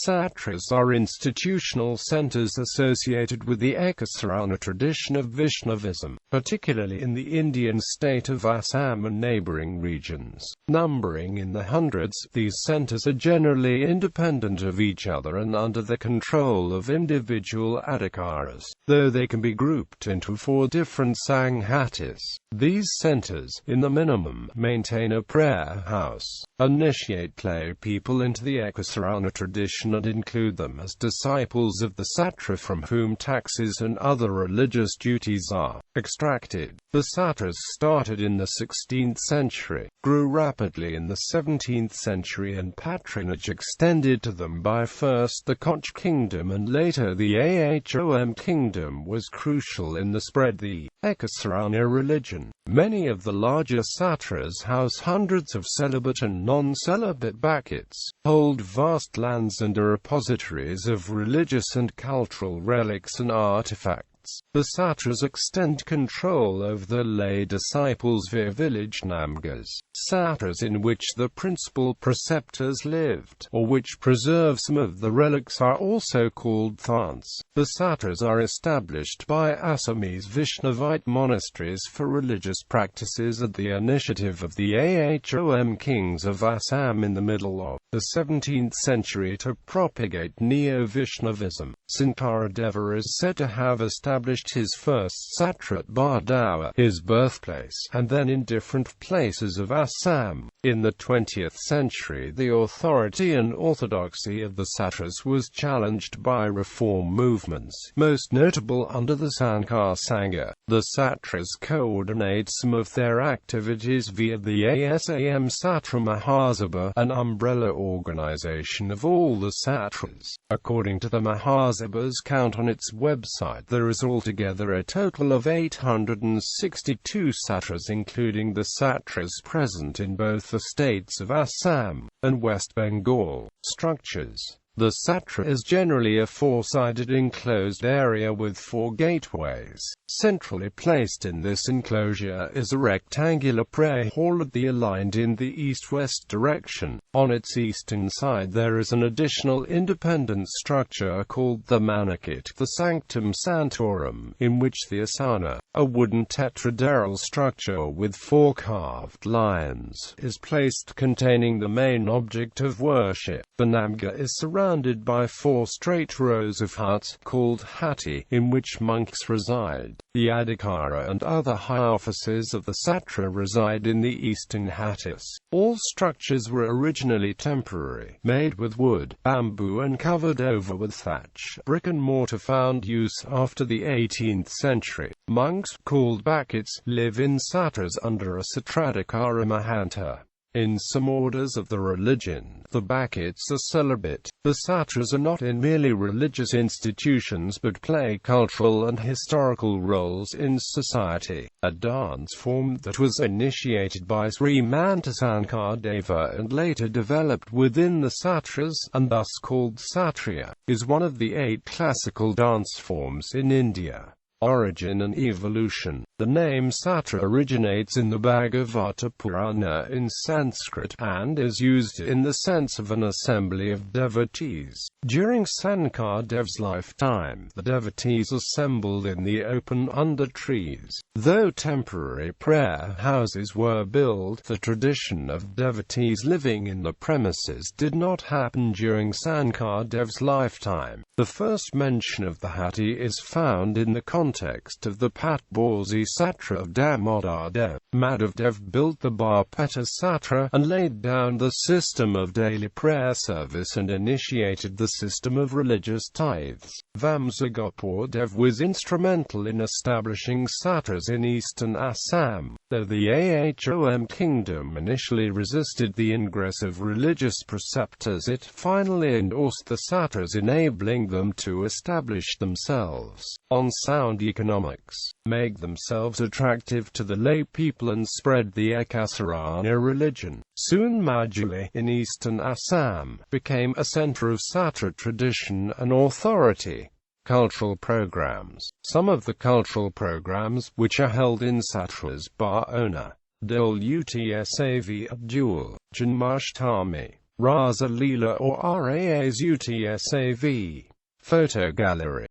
Satras are institutional centers associated with the Ekasarana tradition of Vaishnavism, particularly in the Indian state of Assam and neighboring regions. Numbering in the hundreds, these centers are generally independent of each other and under the control of individual adhikaras, though they can be grouped into 4 different Sanghatis. These centers, in the minimum, maintain a prayer house, initiate lay people into the Ekasarana tradition and include them as disciples of the Satra from whom taxes and other religious duties are extracted. The Satras started in the 16th century, grew rapidly in the 17th century, and patronage extended to them by first the Koch kingdom and later the Ahom kingdom was crucial in the spread of the Ekasarana religion. Many of the larger Satras house hundreds of celibate and non-celibate bhaktas, hold vast lands and are repositories of religious and cultural relics and artifacts. The Satras extend control over the lay disciples via village namgas, Satras in which the principal preceptors lived, or which preserve some of the relics, are also called thans. The Satras are established by Assamese Vaishnavite monasteries for religious practices at the initiative of the Ahom kings of Assam in the middle of the 17th century to propagate Neo-Vaishnavism. Sumantbarooah is said to have established his first Satra at Bardawa, his birthplace, and then in different places of Assam. In the 20th century, the authority and orthodoxy of the Satras was challenged by reform movements, most notable under the Sankar Sangha. The Satras coordinate some of their activities via the Assam Satra Mahasabha, an umbrella organization of all the Satras. According to the Mahasabha's count on its website, there is altogether a total of 862 Satras, including the Satras present in both the states of Assam and West Bengal. Structures. The Satra is generally a 4-sided enclosed area with 4 gateways. Centrally placed in this enclosure is a rectangular prayer hall aligned in the east-west direction. On its eastern side there is an additional independent structure called the Manakit, the Sanctum Sanctorum, in which the asana, a wooden tetrahedral structure with 4 carved lions, is placed containing the main object of worship. The Namga is surrounded by 4 straight rows of huts, called hatti, in which monks reside. The adhikara and other high officers of the Satra reside in the eastern hattis. All structures were originally temporary, made with wood, bamboo and covered over with thatch. Brick and mortar found use after the 18th century. Monks, called bhaktas, live in Satras under a Satradhikara Mahanta. In some orders of the religion, the bhaktas are celibate. The Satras are not in merely religious institutions but play cultural and historical roles in society. A dance form that was initiated by Sri Mantasankar and later developed within the Satras, and thus called Satriya, is one of the 8 classical dance forms in India. Origin and evolution. The name Satra originates in the Bhagavata Purana in Sanskrit, and is used in the sense of an assembly of devotees. During Sankar's lifetime, the devotees assembled in the open under trees. Though temporary prayer houses were built, the tradition of devotees living in the premises did not happen during Sankar's lifetime. The first mention of the hatti is found in the context of the Patborzi Satra of Damodar. Madhavdev built the Barpeta Satra and laid down the system of daily prayer service and initiated the system of religious tithes. Vamsagopurdev was instrumental in establishing Satras in eastern Assam. Though the Ahom kingdom initially resisted the ingress of religious preceptors, it finally endorsed the Satras, enabling them to establish themselves on sound economics, make themselves attractive to the lay people and spread the Ekasarana religion. Soon Majuli, in eastern Assam, became a center of Satra tradition and authority. Cultural programs. Some of the cultural programs which are held in Satras Bar Ona, Dol Utsav Abdul, Janmashtami, Rasa Leela or Rasutsav. Photo gallery.